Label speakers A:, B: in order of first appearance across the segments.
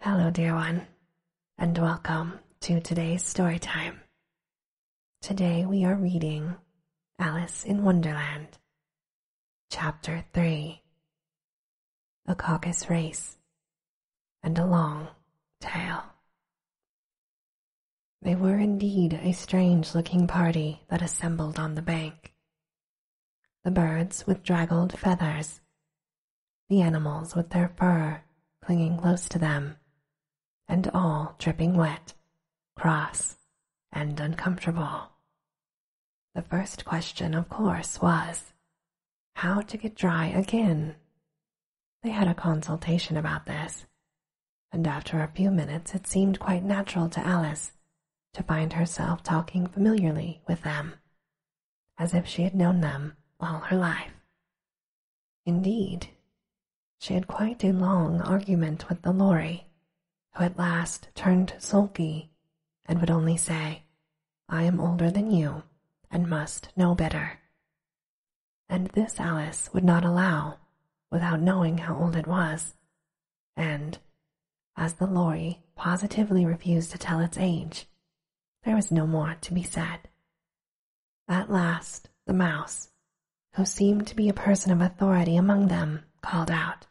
A: Hello, dear one, and welcome to today's story time. Today we are reading Alice in Wonderland, Chapter 3, A Caucus Race, and a Long Tale. They were indeed a strange-looking party that assembled on the bank. The birds with draggled feathers, the animals with their fur clinging close to them, and all dripping wet, cross, and uncomfortable. The first question, of course, was how to get dry again. They had a consultation about this, and after a few minutes it seemed quite natural to Alice to find herself talking familiarly with them, as if she had known them all her life. Indeed, she had quite a long argument with the Lorry, who at last turned sulky and would only say, "I am older than you and must know better." And this Alice would not allow without knowing how old it was, and, as the Lorry positively refused to tell its age, there was no more to be said. At last the mouse, who seemed to be a person of authority among them, called out,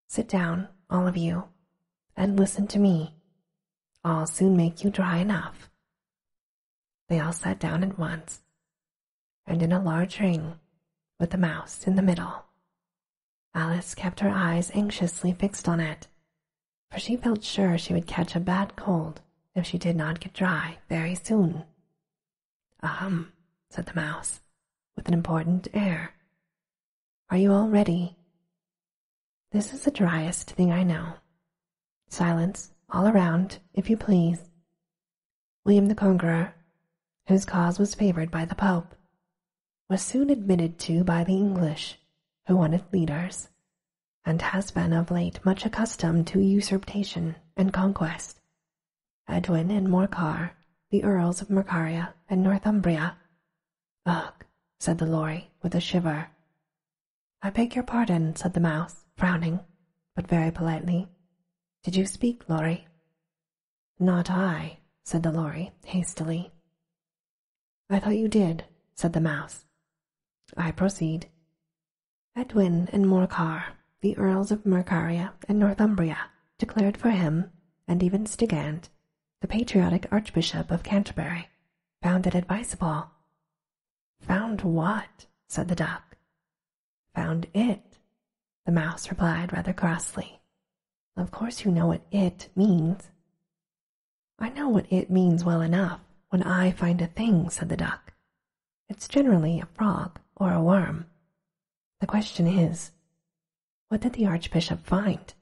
A: "Sit down, all of you, and listen to me. I'll soon make you dry enough." They all sat down at once, and in a large ring, with the mouse in the middle. Alice kept her eyes anxiously fixed on it, for she felt sure she would catch a bad cold if she did not get dry very soon. "Ahem," said the mouse, with an important air. "Are you all ready? This is the driest thing I know. Silence all around, if you please. William the Conqueror, whose cause was favored by the Pope, was soon admitted to by the English, who wanted leaders, and has been of late much accustomed to usurpation and conquest. Edwin and Morcar, the Earls of Mercaria and Northumbria." "Ugh," said the Lorry, with a shiver. "I beg your pardon," said the mouse, frowning, but very politely. "Did you speak, Lorry?" "Not I," said the Lorry, hastily. "I thought you did," said the mouse. "I proceed. Edwin and Morcar, the Earls of Mercaria and Northumbria, declared for him, and even Stigand, the patriotic Archbishop of Canterbury, found it advisable." "Found what?" said the duck. "Found it," the mouse replied rather crossly. "Of course you know what it means." "I know what it means well enough when I find a thing," said the duck. "It's generally a frog or a worm. The question is, what did the Archbishop find?"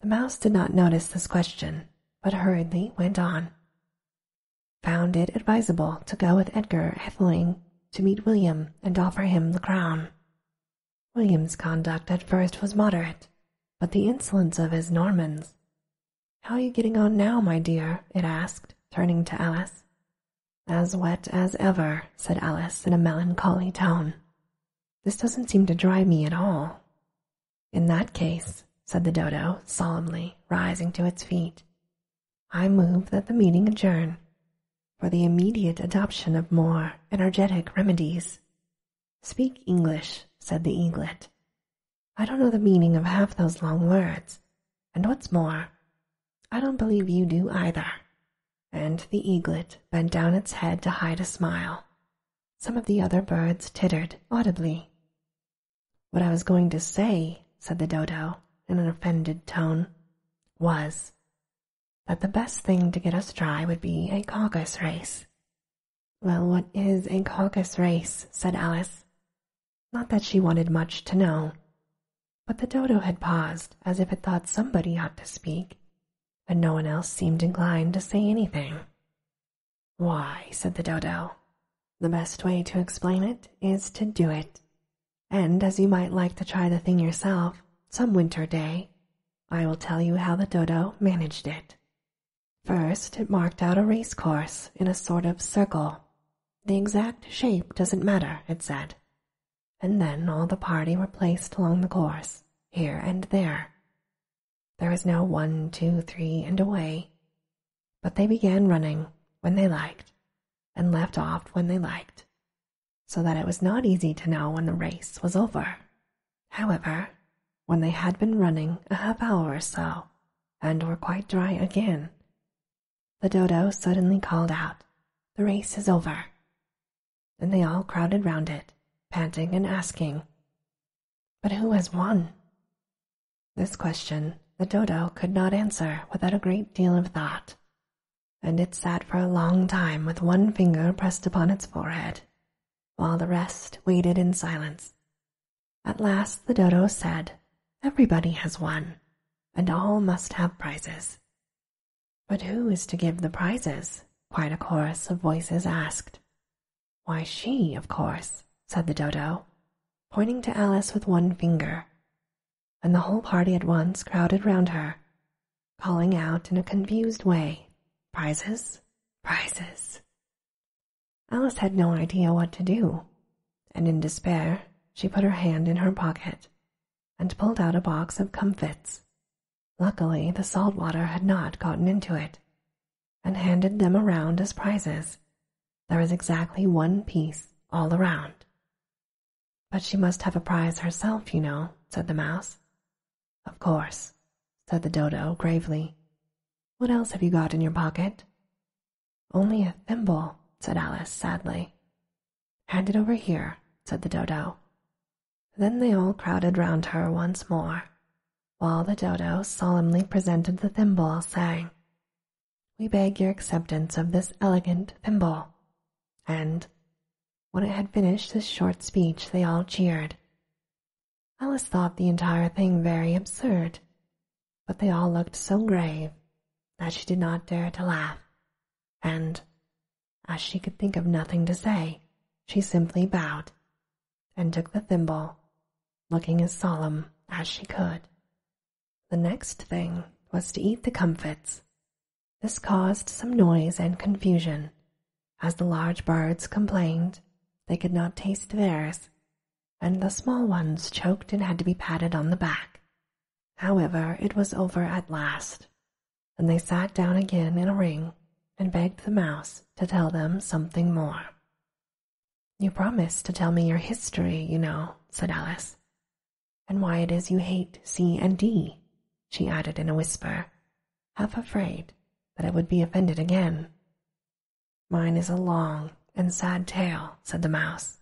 A: The mouse did not notice this question, but hurriedly went on. "Found it advisable to go with Edgar Atheling to meet William and offer him the crown. William's conduct at first was moderate, but the insolence of his Normans—" "How are you getting on now, my dear?" it asked, turning to Alice. "As wet as ever," said Alice in a melancholy tone. "This doesn't seem to dry me at all." "In that case," said the dodo solemnly, rising to its feet, "I move that the meeting adjourn for the immediate adoption of more energetic remedies." "Speak English," said the eaglet. "I don't know the meaning of half those long words, and what's more, I don't believe you do either." And the eaglet bent down its head to hide a smile. Some of the other birds tittered audibly. "What I was going to say," said the dodo in an offended tone, "was that the best thing to get us dry would be a caucus race." "Well, what is a caucus race?" said Alice. Not that she wanted much to know, but the dodo had paused as if it thought somebody ought to speak, and no one else seemed inclined to say anything. "Why," said the dodo, "the best way to explain it is to do it, and as you might like to try the thing yourself some winter day, I will tell you how the dodo managed it. First, it marked out a race course in a sort of circle. The exact shape doesn't matter, it said. And then all the party were placed along the course, here and there. There There was no 1, 2, 3, and away, but they began running when they liked and left off when they liked, so that it was not easy to know when the race was over. However, when they had been running a half hour or so and were quite dry again, the dodo suddenly called out, "The race is over." And they all crowded round it, panting and asking, "But who has won?" This question the dodo could not answer without a great deal of thought, and it sat for a long time with one finger pressed upon its forehead, while the rest waited in silence. At last the dodo said, "Everybody has won, and all must have prizes." "But who is to give the prizes?" quite a chorus of voices asked. "Why, she, of course," said the dodo, pointing to Alice with one finger, and the whole party at once crowded round her, calling out in a confused way, "Prizes, prizes." Alice had no idea what to do, and in despair she put her hand in her pocket and pulled out a box of comfits. Luckily, the salt water had not gotten into it, and handed them around as prizes. There was exactly one piece all around. "But she must have a prize herself, you know," said the mouse. "Of course," said the dodo gravely. "What else have you got in your pocket?" "Only a thimble," said Alice sadly. "Hand it over here," said the dodo. Then they all crowded round her once more, while the dodo solemnly presented the thimble, saying, "We beg your acceptance of this elegant thimble." And when it had finished this short speech, they all cheered. Alice thought the entire thing very absurd, but they all looked so grave that she did not dare to laugh, and, as she could think of nothing to say, she simply bowed and took the thimble, looking as solemn as she could. The next thing was to eat the comfits. This caused some noise and confusion, as the large birds complained they could not taste theirs, and the small ones choked and had to be patted on the back. However, it was over at last, and they sat down again in a ring and begged the mouse to tell them something more. "You promised to tell me your history, you know," said Alice, "and why it is you hate C and D," she added in a whisper, half afraid that it would be offended again. "Mine is a long and sad tale," said the mouse,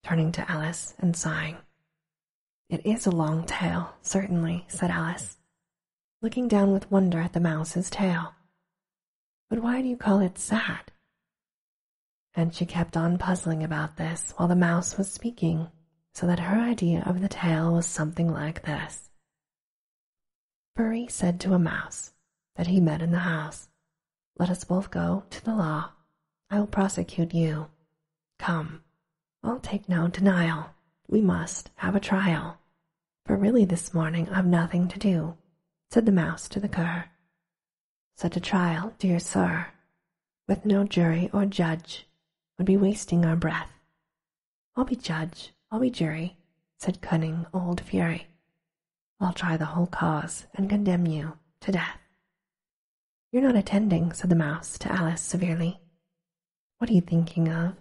A: turning to Alice and sighing. "It is a long tale, certainly," said Alice, looking down with wonder at the mouse's tail. "But why do you call it sad?" And she kept on puzzling about this while the mouse was speaking, so that her idea of the tale was something like this. Furry said to a mouse that he met in the house, "Let us both go to the law. I will prosecute you. Come, I'll take no denial. We must have a trial. For really this morning I've nothing to do," said the mouse to the cur. "Such a trial, dear sir, with no jury or judge, would be wasting our breath." "I'll be judge, I'll be jury," said cunning old Fury. "I'll try the whole cause and condemn you to death." "You're not attending," said the mouse to Alice severely. "What are you thinking of?"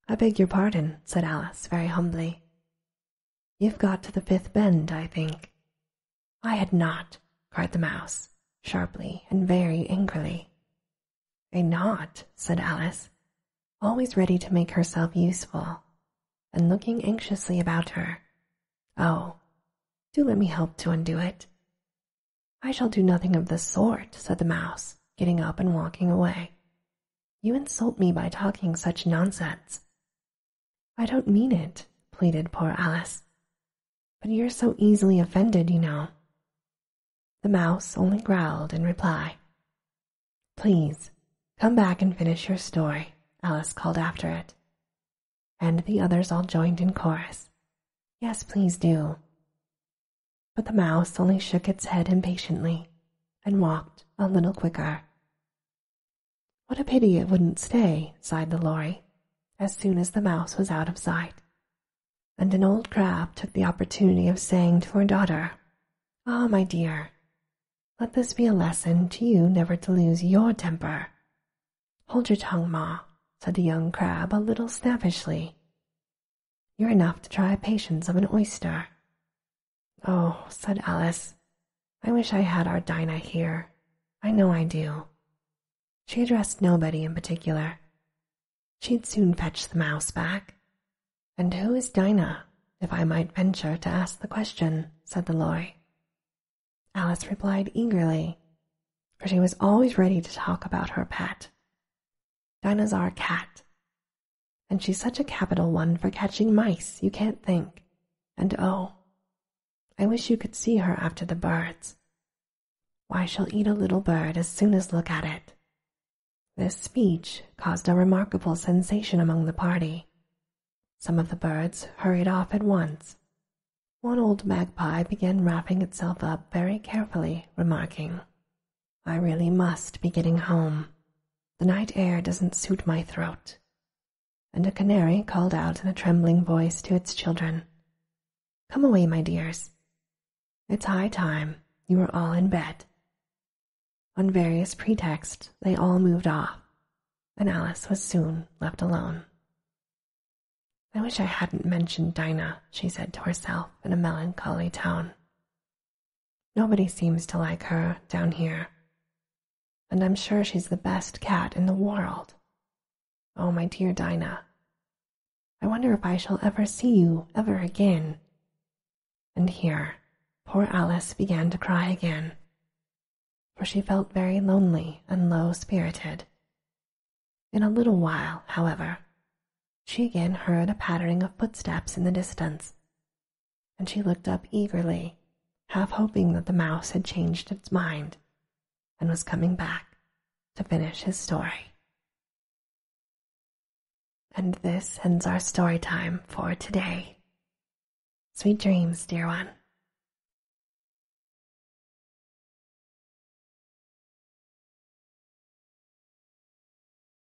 A: "I beg your pardon," said Alice very humbly. "You've got to the fifth bend, I think." "I had not," cried the mouse, sharply and very angrily. "A not," said Alice, always ready to make herself useful, and looking anxiously about her. "Oh, do let me help to undo it." "I shall do nothing of the sort," said the mouse, getting up and walking away. "You insult me by talking such nonsense." "I don't mean it," pleaded poor Alice. "But you're so easily offended, you know." The mouse only growled in reply. "Please, come back and finish your story," Alice called after it. And the others all joined in chorus. "Yes, please do." But the mouse only shook its head impatiently and walked a little quicker. "What a pity it wouldn't stay," sighed the Lory, as soon as the mouse was out of sight. And an old crab took the opportunity of saying to her daughter, "Ah, my dear, Let this be a lesson to you never to lose your temper. Hold your tongue, Ma, said the young crab a little snappishly. You're enough to try patience of an oyster. Oh, said Alice, I wish I had our Dinah here. I know I do. She addressed nobody in particular. She'd soon fetch the mouse back. And who is Dinah, if I might venture to ask the question, said the Lory. Alice replied eagerly, for she was always ready to talk about her pet. Dinah's our cat, and she's such a capital one for catching mice you can't think. And oh, I wish you could see her after the birds. Why, she'll eat a little bird as soon as look at it. This speech caused a remarkable sensation among the party. Some of the birds hurried off at once. One old magpie began wrapping itself up very carefully, remarking, I really must be getting home. The night air doesn't suit my throat. And a canary called out in a trembling voice to its children, Come away, my dears. It's high time you are all in bed. On various pretexts, they all moved off, and Alice was soon left alone. I wish I hadn't mentioned Dinah, she said to herself in a melancholy tone. Nobody seems to like her down here, and I'm sure she's the best cat in the world. Oh, my dear Dinah, I wonder if I shall ever see you ever again. And here poor Alice began to cry again, for she felt very lonely and low-spirited. In a little while, however, she again heard a pattering of footsteps in the distance, and she looked up eagerly, half hoping that the mouse had changed its mind and was coming back to finish his story. And this ends our story time for today. Sweet dreams, dear one.